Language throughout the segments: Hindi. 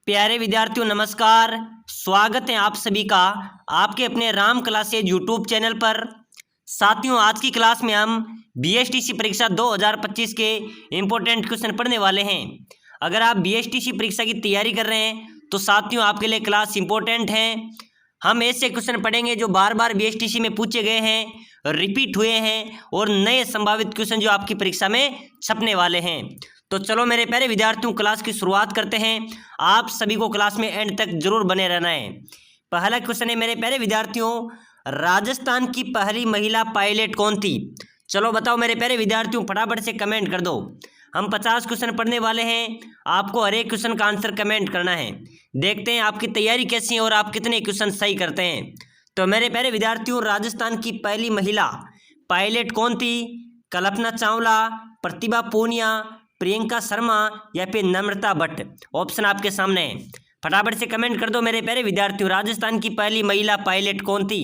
प्यारे विद्यार्थियों नमस्कार। स्वागत है आप सभी का आपके अपने राम क्लासेज यूट्यूब चैनल पर। साथियों, आज की क्लास में हम बीएसटीसी परीक्षा 2025 के इम्पोर्टेंट क्वेश्चन पढ़ने वाले हैं। अगर आप बीएसटीसी परीक्षा की तैयारी कर रहे हैं तो साथियों आपके लिए क्लास इम्पोर्टेंट है। हम ऐसे क्वेश्चन पढ़ेंगे जो बार बार बीएसटीसी में पूछे गए हैं, रिपीट हुए हैं और नए संभावित क्वेश्चन जो आपकी परीक्षा में छपने वाले हैं। तो चलो मेरे प्यारे विद्यार्थियों, क्लास की शुरुआत करते हैं। आप सभी को क्लास में एंड तक जरूर बने रहना है। पहला क्वेश्चन है मेरे प्यारे विद्यार्थियों, राजस्थान की पहली महिला पायलट कौन थी? चलो बताओ मेरे प्यारे विद्यार्थियों, फटाफट से कमेंट कर दो। हम 50 क्वेश्चन पढ़ने वाले हैं, आपको हर एक क्वेश्चन का आंसर कमेंट करना है। देखते हैं आपकी तैयारी कैसी है और आप कितने क्वेश्चन सही करते हैं। तो मेरे प्यारे विद्यार्थियों, राजस्थान की पहली महिला पायलट कौन थी? कल्पना चावला, प्रतिभा पूनिया, प्रियंका शर्मा या फिर नम्रता भट्ट? ऑप्शन आपके सामने है, फटाफट से कमेंट कर दो मेरे प्यारे विद्यार्थियों। राजस्थान की पहली महिला पायलट कौन थी?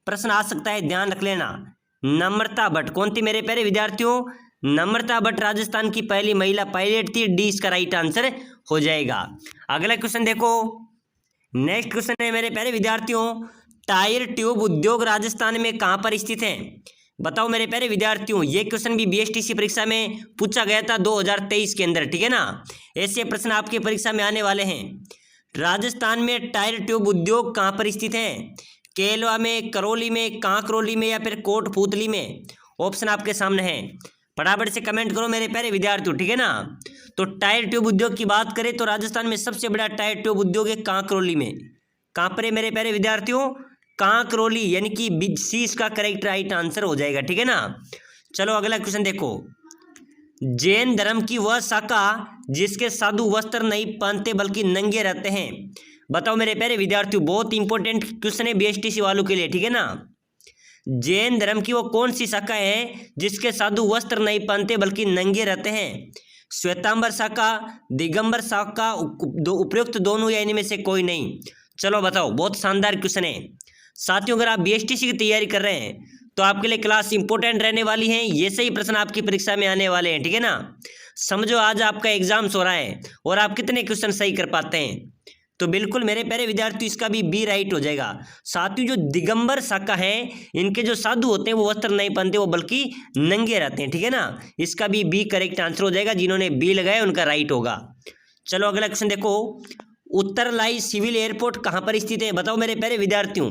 प्रश्न आ सकता है, ध्यान रख लेना। नम्रता भट्ट कौन थी मेरे प्यारे विद्यार्थियों? नम्रता भट्ट राजस्थान की पहली महिला पायलट थी। डी इसका राइट आंसर हो जाएगा। अगला क्वेश्चन देखो, नेक्स्ट क्वेश्चन है मेरे प्यारे विद्यार्थियों, टायर ट्यूब उद्योग राजस्थान में कहाँ पर स्थित है? बताओ मेरे प्यारे विद्यार्थियों, ये क्वेश्चन भी बीएसटीसी परीक्षा में पूछा गया था 2023 के अंदर, ठीक है ना। ऐसे प्रश्न आपके परीक्षा में आने वाले हैं। राजस्थान में टायर ट्यूब उद्योग कहाँ पर स्थित है? केलवा में, करौली में, कांकरौली में या फिर कोटपूतली में? ऑप्शन आपके सामने है, फटाफट से कमेंट करो मेरे प्यारे विद्यार्थियों, ठीक है ना। तो टायर ट्यूब उद्योग की बात करें तो राजस्थान में सबसे बड़ा टायर ट्यूब उद्योग है कांकरौली में। कहाँ पर है मेरे प्यारे विद्यार्थियों? कांकरौली, यानी कि सी इसका करेक्ट राइट आंसर हो जाएगा, ठीक है ना। चलो अगला क्वेश्चन देखो, जैन धर्म की वह शाखा जिसके साधु वस्त्र नहीं पहनते बल्कि नंगे रहते हैं? बताओ मेरे प्यारे विद्यार्थियों, बहुत इंपॉर्टेंट क्वेश्चन है बीएसटीसी वालों के लिए, ठीक है ना। जैन धर्म की वो कौन सी शाखा है जिसके साधु वस्त्र नहीं पहनते बल्कि नंगे रहते हैं? श्वेतांबर शाखा, दिगंबर शाखा, उपयुक्त दोनों या इनमें से कोई नहीं? चलो बताओ, बहुत शानदार क्वेश्चन है साथियों। अगर आप बीएसटीसी की तैयारी कर रहे हैं तो आपके लिए क्लास इंपॉर्टेंट रहने वाली है। ये सही प्रश्न आपकी परीक्षा में आने वाले हैं, ठीक है ना। समझो आज आपका एग्जाम्स हो रहा है और आप कितने क्वेश्चन सही कर पाते हैं। तो बिल्कुल मेरे प्यारे विद्यार्थी, इसका भी बी राइट हो जाएगा। साथियों, जो दिगंबर शाखा है, इनके जो साधु होते हैं वो वस्त्र नहीं पहनते, वो बल्कि नंगे रहते हैं, ठीक है ना। इसका भी बी करेक्ट आंसर हो जाएगा। जिन्होंने बी लगाया उनका राइट होगा। चलो अगला क्वेश्चन देखो, उत्तरलाई सिविल एयरपोर्ट कहाँ पर स्थित है? बताओ मेरे प्यारे विद्यार्थियों,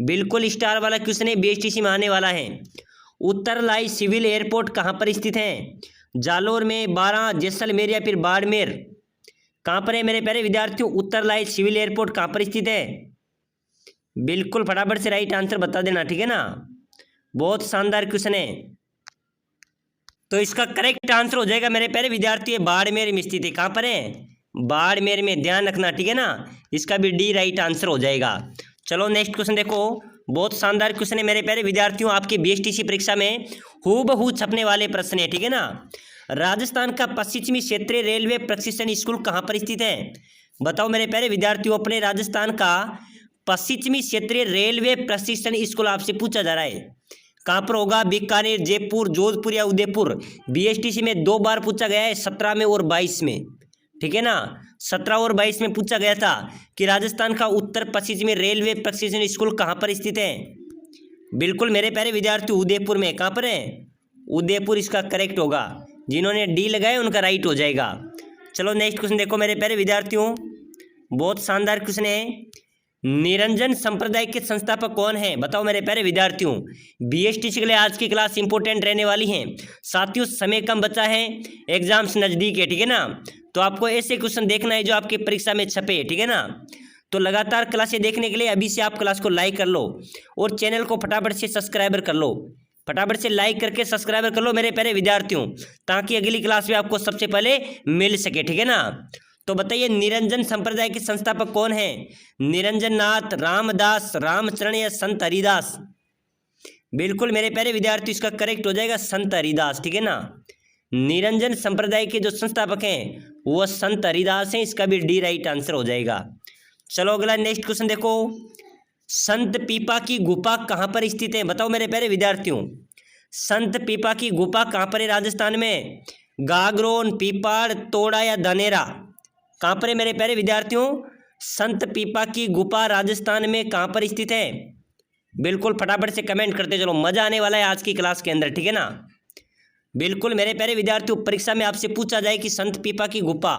बिल्कुल स्टार वाला क्वेश्चन है, बीएसटीसी में आने वाला है। उत्तरलाई सिविल एयरपोर्ट कहाँ पर स्थित है? जालोर में, बारां, जैसलमेर या फिर बाड़मेर? कहाँ पर है मेरे प्यारे विद्यार्थियों? उत्तरलाई सिविल एयरपोर्ट कहाँ पर स्थित है? बिल्कुल फटाफट से राइट आंसर बता देना, ठीक है ना। बहुत शानदार क्वेश्चन है। तो इसका करेक्ट आंसर हो जाएगा मेरे प्यारे विद्यार्थी, बाड़मेर में स्थित है। कहाँ पर है? बाड़मेर में, ध्यान रखना, ठीक है ना। इसका भी डी राइट आंसर हो जाएगा। चलो नेक्स्ट क्वेश्चन देखो, बहुत शानदार क्वेश्चन है मेरे प्यारे विद्यार्थियों, आपके बीएसटीसी परीक्षा में हूबहू छपने वाले प्रश्न है, ठीक है ना। राजस्थान का पश्चिमी क्षेत्रीय रेलवे प्रशिक्षण स्कूल कहाँ पर स्थित है? बताओ मेरे प्यारे विद्यार्थियों, अपने राजस्थान का पश्चिमी क्षेत्रीय रेलवे प्रशिक्षण स्कूल आपसे पूछा जा रहा है। कहाँ पर होगा? बीकानेर, जयपुर, जोधपुर या उदयपुर? बीएसटीसी में 2 बार पूछा गया है, 17 में और 22 में, ठीक है ना। 17 और 22 में पूछा गया था कि राजस्थान का उत्तर पश्चिमी रेलवे प्रशिक्षण स्कूल कहाँ पर स्थित है? बिल्कुल मेरे प्यारे विद्यार्थी, उदयपुर में। कहाँ पर है? उदयपुर इसका करेक्ट होगा। जिन्होंने डी लगाया उनका राइट हो जाएगा। चलो नेक्स्ट क्वेश्चन देखो मेरे प्यारे विद्यार्थियों, बहुत शानदार क्वेश्चन है, निरंजन संप्रदाय के संस्थापक कौन है? बताओ मेरे प्यारे विद्यार्थियों, बीएसटीसी के लिए आज की क्लास इंपॉर्टेंट रहने वाली है। साथियों समय कम बचा है, एग्जाम्स नज़दीक है, ठीक है ना। तो आपको ऐसे क्वेश्चन देखना है जो आपके परीक्षा में छपे, ठीक है ना। तो लगातार क्लासें देखने के लिए अभी से आप क्लास को लाइक कर लो और चैनल को फटाफट से सब्सक्राइबर कर लो। फटाफट से लाइक करके सब्सक्राइबर कर लो मेरे प्यारे विद्यार्थियों, ताकि अगली क्लास में आपको सबसे पहले मिल सके, ठीक है ना। तो बताइए, निरंजन संप्रदाय के संस्थापक कौन है? निरंजन नाथ, रामदास, रामचरण या संत हरिदास? बिल्कुल मेरे प्यारे विद्यार्थी, इसका करेक्ट हो जाएगा संत हरिदास, ठीक है ना। निरंजन संप्रदाय के जो संस्थापक हैं वो संत हरिदास हैं। इसका भी डी राइट आंसर हो जाएगा। चलो अगला नेक्स्ट क्वेश्चन देखो, संत पीपा की गुफा कहाँ पर स्थित है? बताओ मेरे प्यारे विद्यार्थियों, संत पीपा की गुफा कहाँ पर है राजस्थान में? गागरोन, पीपाड़, तोड़ा या धनेरा? कहाँ पर है मेरे प्यारे विद्यार्थियों? संत पीपा की गुफा राजस्थान में कहाँ पर स्थित है? बिल्कुल फटाफट से कमेंट करते चलो, मजा आने वाला है आज की क्लास के अंदर, ठीक है ना। बिल्कुल मेरे प्यारे विद्यार्थियों, परीक्षा में आपसे पूछा जाए कि संत पीपा की गुफा,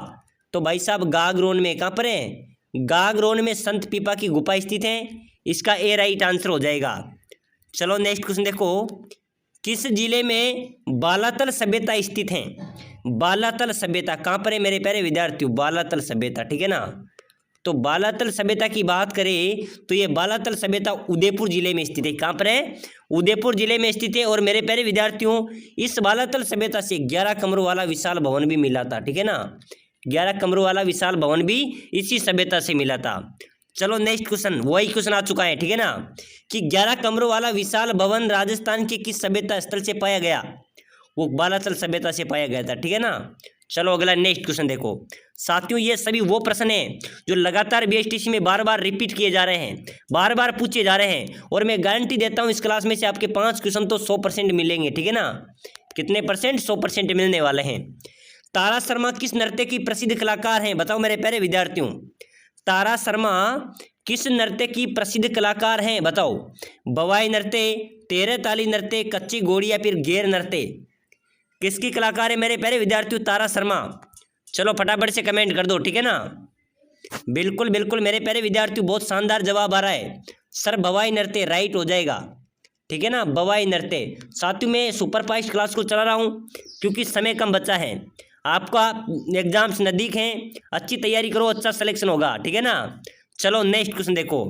तो भाई साहब गागरोन में, कहाँ पर है? गागरोन में संत पीपा की गुफा स्थित है। इसका ए राइट आंसर हो जाएगा। चलो नेक्स्ट क्वेश्चन देखो, किस जिले में बालातल सभ्यता स्थित है? बालातल सभ्यता कहाँ पर है मेरे प्यारे विद्यार्थियों? बालातल सभ्यता, ठीक है ना। तो बालातल सभ्यता की बात करें तो ये बालातल सभ्यता उदयपुर जिले में स्थित है। कहाँ पर है? उदयपुर जिले में स्थित है। और मेरे प्यारे विद्यार्थियों, इस बालातल सभ्यता से 11 कमरों वाला विशाल भवन भी मिला था, ठीक है ना। 11 कमरों वाला विशाल भवन भी इसी सभ्यता से मिला था। चलो नेक्स्ट क्वेश्चन, वही क्वेश्चन आ चुका है, ठीक है ना, कि 11 कमरों वाला विशाल भवन राजस्थान के किस सभ्यता स्थल से पाया गया? वो बालातल सभ्यता से पाया गया था, ठीक है ना। चलो अगला नेक्स्ट क्वेश्चन देखो साथियों, ये सभी वो प्रश्न हैं जो लगातार बीएसटीसी में बार बार रिपीट किए जा रहे हैं, बार बार पूछे जा रहे हैं। और मैं गारंटी देता हूं इस क्लास में से आपके 5 क्वेश्चन तो 100% मिलेंगे, ठीक है ना। कितने परसेंट? 100% मिलने वाले हैं। तारा शर्मा किस नृत्य की प्रसिद्ध कलाकार हैं? बताओ मेरे प्यारे विद्यार्थियों, तारा शर्मा किस नृत्य की प्रसिद्ध कलाकार हैं? बताओ। बवाई नृत्य, तेरह ताली नृत्य, कच्ची घोड़ी या फिर गैर नृत्य? किसकी कलाकार है मेरे प्यारे विद्यार्थियों? तारा शर्मा। चलो फटाफट से कमेंट कर दो, ठीक है ना। बिल्कुल बिल्कुल मेरे प्यारे विद्यार्थियों, बहुत शानदार जवाब आ रहा है सर, बवाई नृत्य राइट हो जाएगा, ठीक है ना, बवाई नृत्य। साथियों मैं सुपरफास्ट क्लास को चला रहा हूँ क्योंकि समय कम बचा है, आपका एग्जाम्स नज़दीक हैं, अच्छी तैयारी करो, अच्छा सिलेक्शन होगा, ठीक है ना। चलो नेक्स्ट क्वेश्चन देखो,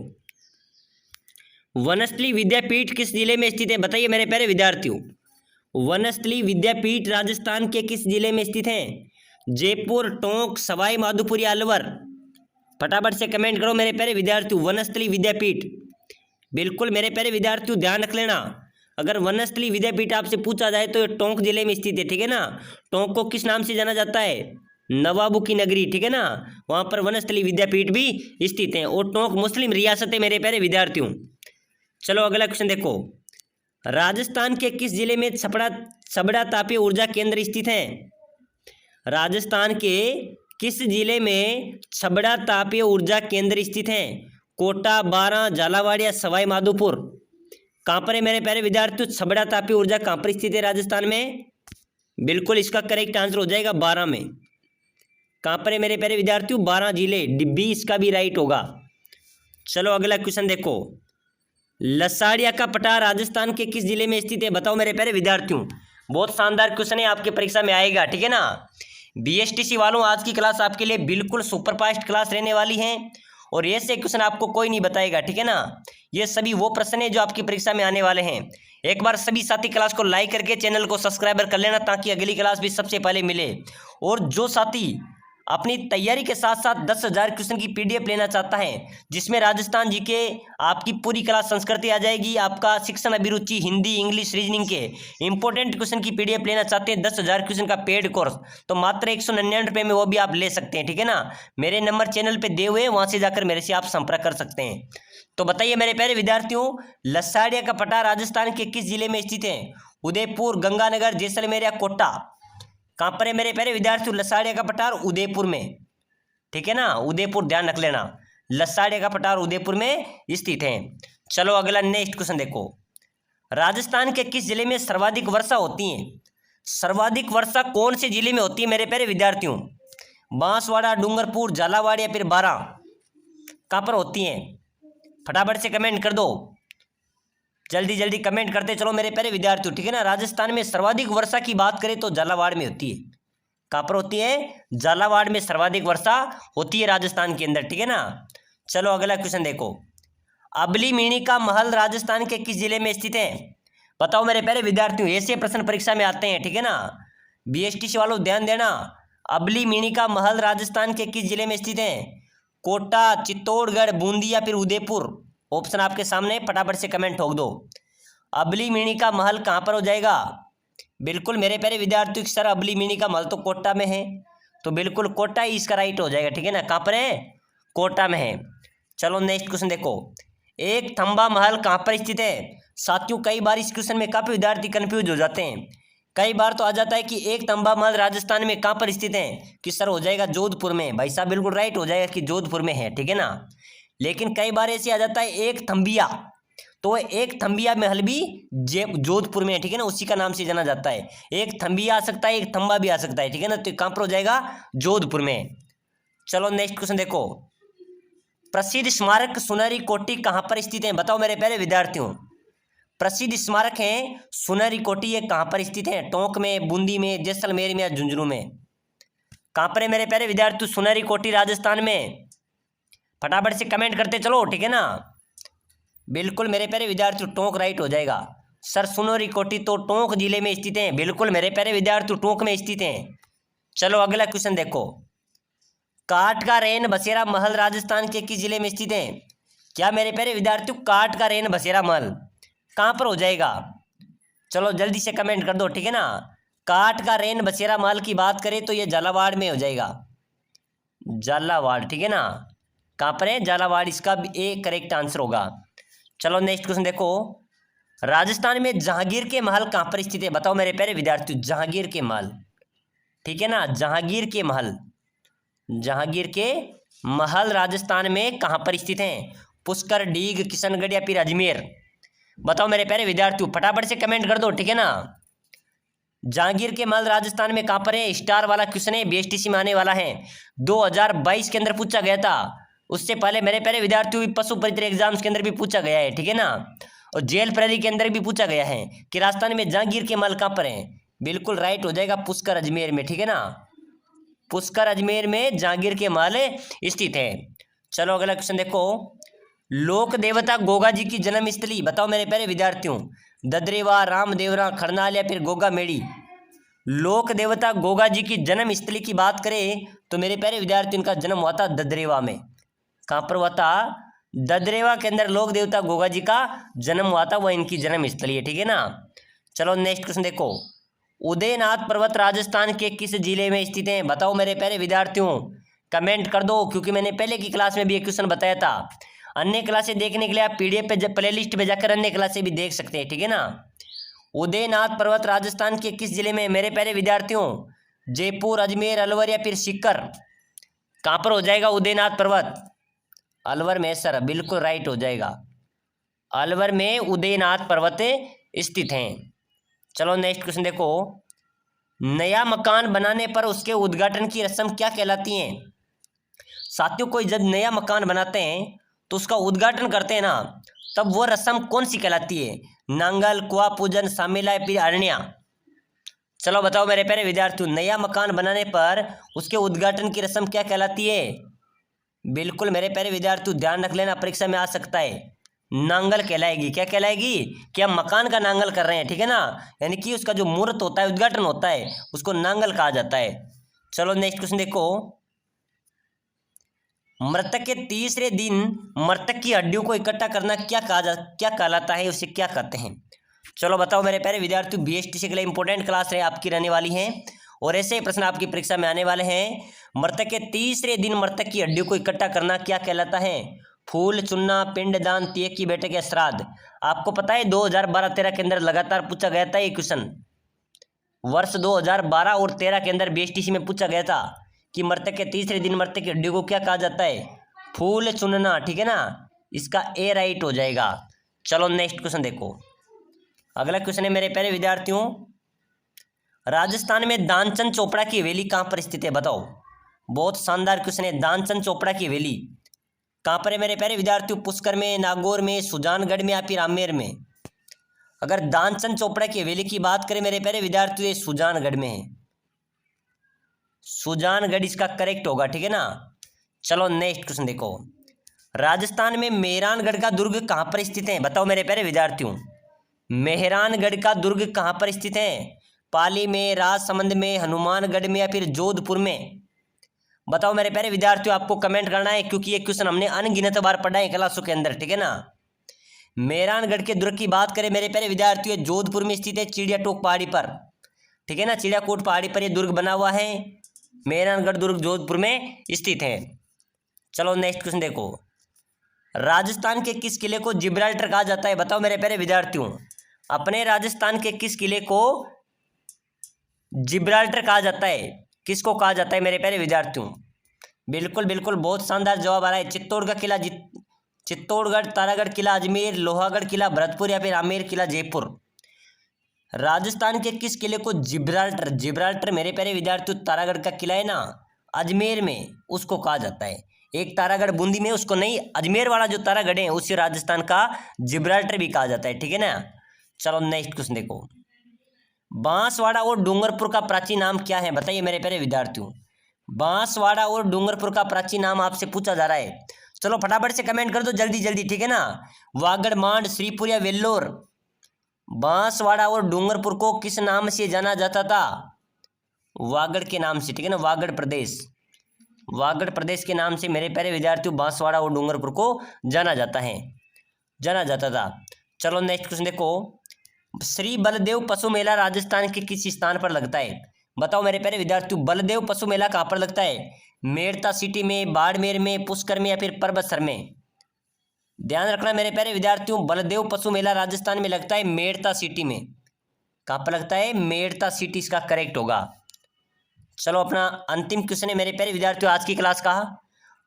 वनस्थली विद्यापीठ किस जिले में स्थित है? बताइए मेरे प्यारे विद्यार्थियों। वनस्थली विद्यापीठ राजस्थान के किस जिले में स्थित है? जयपुर, टोंक, सवाई माधोपुर या अलवर? फटाफट से कमेंट करो मेरे प्यारे विद्यार्थियों। वनस्थली विद्यापीठ, बिल्कुल मेरे प्यारे विद्यार्थियों ध्यान रख लेना, अगर वनस्थली विद्यापीठ आपसे पूछा जाए तो ये टोंक जिले में स्थित है, ठीक है ना। टोंक को किस नाम से जाना जाता है? नवाबों की नगरी, ठीक है ना, वहाँ पर वनस्थली विद्यापीठ भी स्थित है। और टोंक मुस्लिम रियासत है मेरे प्यारे विद्यार्थियों। चलो अगला क्वेश्चन देखो, राजस्थान के किस जिले में छबड़ा तापीय ऊर्जा केंद्र स्थित है? राजस्थान के किस जिले में छबड़ा तापीय ऊर्जा केंद्र स्थित है? कोटा, बारां, झालावाड़ या सवाई माधोपुर? कहाँ पर है मेरे प्यारे विद्यार्थियों? छबड़ा तापीय ऊर्जा कहाँ पर स्थित है राजस्थान में? बिल्कुल इसका करेक्ट आंसर हो जाएगा बारां में। कहाँ पर है मेरे प्यारे विद्यार्थियों? 12 जिले, डिब्बी इसका भी राइट होगा। चलो अगला क्वेश्चन देखो, लसाड़िया का पटार राजस्थान के किस जिले में स्थित है? बताओ मेरे प्यारे विद्यार्थियों, बहुत शानदार क्वेश्चन है, आपके परीक्षा में आएगा, ठीक है ना। बीएसटीसी वालों आज की क्लास आपके लिए बिल्कुल सुपरफास्ट क्लास रहने वाली है और ऐसे क्वेश्चन आपको कोई नहीं बताएगा, ठीक है ना। ये सभी वो प्रश्न है जो आपकी परीक्षा में आने वाले हैं। एक बार सभी साथी क्लास को लाइक करके चैनल को सब्सक्राइबर कर लेना ताकि अगली क्लास भी सबसे पहले मिले। और जो साथी अपनी तैयारी के साथ साथ 10,000 क्वेश्चन की पीडीएफ लेना चाहता है जिसमें राजस्थान जी के आपकी पूरी क्लास संस्कृति आ जाएगी, आपका शिक्षण अभिरुचि, हिंदी, इंग्लिश, रीजनिंग के इंपॉर्टेंट क्वेश्चन की पीडीएफ लेना चाहते हैं 10,000 क्वेश्चन का पेड कोर्स, तो मात्र 199 रुपये में वो भी आप ले सकते हैं, ठीक है ना। मेरे नंबर चैनल पर दिए हुए हैं, वहाँ से जाकर मेरे से आप संपर्क कर सकते हैं। तो बताइए मेरे प्यारे विद्यार्थियों, लसाड़िया का पटार राजस्थान के किस जिले में स्थित है? उदयपुर, गंगानगर, जैसलमेर या कोटा? कहाँ पर है मेरे प्यारे विद्यार्थियों? लसाड़िया का पटार उदयपुर में, ठीक है ना, उदयपुर ध्यान रख लेना, लसाड़िया का पटार उदयपुर में स्थित है। चलो अगला नेक्स्ट क्वेश्चन देखो, राजस्थान के किस जिले में सर्वाधिक वर्षा होती है? सर्वाधिक वर्षा कौन से जिले में होती है मेरे प्यारे विद्यार्थियों? बांसवाड़ा, डूंगरपुर, झालावाड़ या फिर बारां? कहाँ पर होती है? फटाफट से कमेंट कर दो, जल्दी जल्दी कमेंट करते चलो मेरे प्यारे विद्यार्थियों, ठीक है ना। राजस्थान में सर्वाधिक वर्षा की बात करें तो झालावाड़ में होती है। कहाँ पर होती है? झालावाड़ में सर्वाधिक वर्षा होती है राजस्थान के अंदर, ठीक है ना। चलो अगला क्वेश्चन देखो, अबली मिनी का महल राजस्थान के किस जिले में स्थित है? बताओ मेरे प्यारे विद्यार्थियों, ऐसे प्रश्न परीक्षा में आते हैं, ठीक है ना। बीएसटीसी वालों ध्यान देना, अबली मिनी का महल राजस्थान के किस जिले में स्थित है? कोटा, चित्तौड़गढ़, बूंदी या फिर उदयपुर? ऑप्शन आपके सामने, फटाफट से कमेंट ठोक दो। अबली मिनी का महल कहाँ पर हो जाएगा? बिल्कुल मेरे प्यारे विद्यार्थियों, सर अबली मिनी का महल तो कोटा में है, तो बिल्कुल कोटा ही इसका राइट हो जाएगा, ठीक है ना। कहाँ पर है? कोटा में है। चलो नेक्स्ट क्वेश्चन देखो, एक थंबा महल कहाँ पर स्थित है? साथियों कई बार इस क्वेश्चन में काफ़ी विद्यार्थी कंफ्यूज हो जाते हैं। कई बार तो आ जाता है कि एक तंबा महल राजस्थान में कहाँ पर स्थित है, कि सर हो जाएगा जोधपुर में। भाई साहब बिल्कुल राइट हो जाएगा कि जोधपुर में है, ठीक है ना। लेकिन कई बार ऐसे आ जाता है एक थम्बिया, तो एक थम्बिया महल भी जोधपुर में है, ठीक है ना, उसी का नाम से जाना जाता है। एक थम्बिया आ सकता है, एक थम्बा भी आ सकता है, ठीक है ना, तो कहाँ पर हो जाएगा, जोधपुर में। चलो नेक्स्ट क्वेश्चन देखो, प्रसिद्ध स्मारक सुनहरी कोठी कहाँ पर स्थित है, बताओ मेरे प्यारे विद्यार्थियों। प्रसिद्ध स्मारक है सुनहरी कोठी, ये कहाँ पर स्थित है, टोंक में, बूंदी में, जैसलमेर में या झुंझुनू में। कहाँ पर है मेरे प्यारे विद्यार्थी सुनहरी कोठी, राजस्थान में। फटाफट से कमेंट करते चलो, ठीक है ना। बिल्कुल मेरे प्यारे विद्यार्थी टोंक राइट हो जाएगा। सर सुनहरी कोठी तो टोंक जिले में स्थित है, बिल्कुल मेरे प्यारे विद्यार्थी टोंक में स्थित है। चलो अगला क्वेश्चन देखो, काठ का रेन बसेरा महल राजस्थान के किस जिले में स्थित है। क्या मेरे प्यारे विद्यार्थियों काठ का रेन बसेरा महल कहाँ पर हो जाएगा, चलो जल्दी से कमेंट कर दो, ठीक है ना। काठ का रेन बसेरा महल की बात करें तो ये झालावाड़ में हो जाएगा, झालावाड़, ठीक है ना। कहाँ पर है, झालावाड़, इसका भी एक करेक्ट आंसर होगा। चलो नेक्स्ट क्वेश्चन देखो, राजस्थान में जहांगीर के महल कहाँ पर स्थित है, बताओ मेरे प्यारे विद्यार्थियों। जहांगीर के महल, ठीक है ना, जहांगीर के महल, जहांगीर के महल राजस्थान में कहाँ पर स्थित हैं, पुष्कर, डीग, किशनगढ़ या फिर अजमेर। बताओ मेरे प्यारे विद्यार्थियों फटाफट से कमेंट कर दो, ठीक है ना। जहांगीर के महल राजस्थान में कहाँ पर है, स्टार वाला क्वेश्चन है, बीएसटीसी में आने वाला है, 2022 के अंदर पूछा गया था। उससे पहले मेरे प्यारे विद्यार्थियों पशु परित्र एग्जाम्स के अंदर भी पूछा गया है, ठीक है ना, और जेल प्रहरी के अंदर भी पूछा गया है कि राजस्थान में जहांगीर के महल कहाँ पर है। बिल्कुल राइट हो जाएगा, पुष्कर अजमेर में, ठीक है ना, पुष्कर अजमेर में जहांगीर के महल स्थित है। चलो अगला क्वेश्चन देखो, लोक देवता गोगा जी की जन्म स्थली, बताओ मेरे प्यारे विद्यार्थियों। ददरेवा, रामदेवरा, खरनाल या फिर गोगा मेड़ी। लोक देवता गोगा जी की जन्म स्थली की बात करें तो मेरे प्यारे विद्यार्थियों इनका जन्म हुआ था ददरेवा में। कहाँ पर हुआ था, ददरेवा के अंदर लोक देवता गोगा जी का जन्म हुआ था, वह इनकी जन्म स्थली है, ठीक है ना। चलो नेक्स्ट क्वेश्चन देखो, उदयनाथ पर्वत राजस्थान के किस जिले में स्थित है, बताओ मेरे प्यारे विद्यार्थियों। कमेंट कर दो, क्योंकि मैंने पहले की क्लास में भी एक क्वेश्चन बताया था। अन्य क्लासें देखने के लिए आप पीडीएफ पे प्लेलिस्ट पे जाकर अन्य क्लासें भी देख सकते हैं, ठीक है ना। उदयनाथ पर्वत राजस्थान के किस जिले में मेरे प्यारे विद्यार्थियों, जयपुर, अजमेर, अलवर या फिर सीकर। कहाँ पर हो जाएगा उदयनाथ पर्वत, अलवर में सर, बिल्कुल राइट हो जाएगा, अलवर में उदयनाथ पर्वत स्थित हैं। चलो नेक्स्ट क्वेश्चन देखो, नया मकान बनाने पर उसके उद्घाटन की रस्म क्या कहलाती है। साथियों कोई जब नया मकान बनाते हैं तो उसका उद्घाटन करते हैं ना, तब वो रस्म कौन सी कहलाती है, नांगल, कुआ पूजन, सामेला या फिर अरण्या। चलो बताओ मेरे प्यारे विद्यार्थियों, नया मकान बनाने पर उसके उद्घाटन की रस्म क्या कहलाती है। बिल्कुल मेरे प्यारे विद्यार्थियों ध्यान रख लेना, परीक्षा में आ सकता है, नांगल कहलाएगी। क्या कहलाएगी, कि हम मकान का नांगल कर रहे हैं, ठीक है ना, यानी कि उसका जो मुहूर्त होता है, उद्घाटन होता है, उसको नांगल कहा जाता है। चलो नेक्स्ट क्वेश्चन देखो, मृतक के तीसरे दिन मृतक की हड्डियों को इकट्ठा करना क्या कहलाता है, उसे क्या कहते हैं। चलो बताओ मेरे प्यारे विद्यार्थियों, बीएसटीसी के लिए इंपॉर्टेंट क्लास है आपकी रहने वाली है, और ऐसे प्रश्न आपकी परीक्षा में आने वाले हैं। मृतक के तीसरे दिन मृतक की हड्डियों को इकट्ठा करना क्या कहलाता है, फूल चुनना, पिंडदान, तियक की बैठक या श्राद्ध। आपको पता है 2012-13 के अंदर लगातार पूछा गया था ये क्वेश्चन, वर्ष 2012 और 13 के अंदर बीएसटीसी में पूछा गया था कि मृतक के तीसरे दिन मृतक की हड्डी को क्या कहा जाता है, फूल चुनना, ठीक है ना, इसका ए राइट हो जाएगा। चलो नेक्स्ट क्वेश्चन देखो, अगला क्वेश्चन है मेरे प्यारे विद्यार्थियों, राजस्थान में दानचंद चोपड़ा की हवेली कहाँ पर स्थित है, बताओ। बहुत शानदार क्वेश्चन है, दानचंद चोपड़ा की हवेली कहाँ पर है मेरे प्यारे विद्यार्थियों, पुष्कर में, नागौर में, सुजानगढ़ में या फिर आमेर में। अगर दानचंद चोपड़ा की हवेली की बात करें मेरे प्यारे विद्यार्थियों, ये सुजानगढ़ में है, सुजानगढ़ इसका करेक्ट होगा, ठीक है ना। चलो नेक्स्ट क्वेश्चन देखो, राजस्थान में मेहरानगढ़ का दुर्ग कहाँ पर स्थित है, बताओ मेरे प्यारे विद्यार्थियों। मेहरानगढ़ का दुर्ग कहाँ पर स्थित है, पाली में, राजसमंद में, हनुमानगढ़ में या फिर जोधपुर में। बताओ मेरे प्यारे विद्यार्थियों, आपको कमेंट करना है, क्योंकि ये क्वेश्चन हमने अनगिनत बार पढ़ा है क्लासों के अंदर, ठीक है ना। मेहरानगढ़ के दुर्ग की बात करें मेरे प्यारे विद्यार्थियों, जोधपुर में स्थित है, चिड़िया टोक पहाड़ी पर, ठीक है ना, चिड़ियाकोट पहाड़ी पर ये दुर्ग बना हुआ है, मेहरानगढ़ दुर्ग जोधपुर में स्थित है। चलो नेक्स्ट क्वेश्चन देखो, राजस्थान के किस किले को जिब्राल्टर कहा जाता है, बताओ मेरे प्यारे विद्यार्थियों। अपने राजस्थान के किस किले को जिब्राल्टर कहा जाता है? किसको कहा जाता है मेरे प्यारे विद्यार्थियों? बिल्कुल बिल्कुल, बहुत शानदार जवाब आ रहा है। चित्तौड़गढ़ किला चित्तौड़गढ़, तारागढ़ किला अजमेर, लोहागढ़ किला भरतपुर या फिर आमेर किला जयपुर। राजस्थान के किस किले को जिब्राल्टर मेरे प्यारे विद्यार्थियों, तारागढ़ का किला है ना अजमेर में, उसको कहा जाता है। एक तारागढ़ बूंदी में, उसको नहीं, अजमेर वाला जो तारागढ़ है उसे राजस्थान का जिब्राल्टर भी कहा जाता है, ठीक है ना। चलो नेक्स्ट क्वेश्चन देखो। बांसवाड़ा और डूंगरपुर का प्राचीन नाम क्या है? बताइए मेरे प्यारे विद्यार्थियों। बांसवाड़ा और डूंगरपुर का प्राचीन नाम आपसे पूछा जा रहा है। चलो फटाफट से कमेंट कर दो जल्दी जल्दी, ठीक है ना। वागड़, मांड, श्रीपुर या वेल्लोर। बांसवाड़ा और डूंगरपुर को किस नाम से जाना जाता था? वागड़ के नाम से, ठीक है ना। वागड़ प्रदेश के नाम से मेरे प्यारे विद्यार्थियों बांसवाड़ा और डूंगरपुर को जाना जाता था। चलो नेक्स्ट क्वेश्चन देखो। श्री बलदेव पशु मेला राजस्थान के किस स्थान पर लगता है? बताओ मेरे प्यारे विद्यार्थियों, बलदेव पशु मेला कहाँ पर लगता है? मेड़ता सिटी में, बाड़मेर में, पुष्कर में या फिर परबतसर में? ध्यान रखना मेरे प्यारे विद्यार्थियों, बलदेव पशु मेला राजस्थान में लगता है मेड़ता सिटी में। कहाँ पर लगता है? मेड़ता सिटी इसका करेक्ट होगा। चलो अपना अंतिम क्वेश्चन है मेरे प्यारे विद्यार्थियों आज की क्लास का।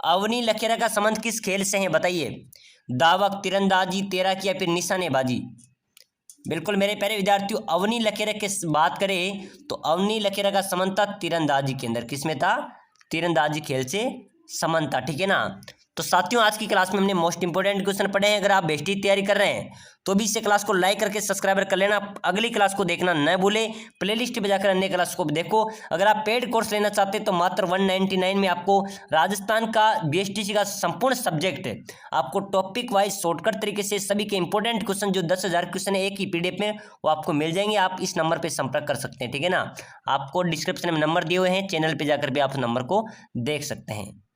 अवनी लखेरा का संबंध किस खेल से है? बताइए। दावक, तीरंदाजी, तैराकी या फिर निशानेबाजी? बिल्कुल मेरे प्यारे विद्यार्थियों, अवनी लखेरा की बात करें तो अवनी लखेरा का संबंध था तीरंदाजी के अंदर। किसमें था? तीरंदाजी खेल से संबंध था, ठीक है ना। तो साथियों आज की क्लास में हमने मोस्ट इंपोर्टेंट क्वेश्चन पढ़े हैं। अगर आप बेस्टी तैयारी कर रहे हैं तो भी इस क्लास को लाइक करके सब्सक्राइबर कर लेना। अगली क्लास को देखना न भूले, प्लेलिस्ट पे जाकर अन्य क्लास को भी देखो। अगर आप पेड कोर्स लेना चाहते हैं तो मात्र 199 में आपको राजस्थान का बीएसटीसी का संपूर्ण सब्जेक्ट आपको टॉपिक वाइज शॉर्टकट तरीके से सभी के इंपॉर्टेंट क्वेश्चन जो 10,000 क्वेश्चन है एक ही पीडीएफ में वो आपको मिल जाएंगे। आप इस नंबर पर संपर्क कर सकते हैं, ठीक है ना। आपको डिस्क्रिप्शन में नंबर दिए हुए हैं, चैनल पर जाकर भी आप उस नंबर को देख सकते हैं।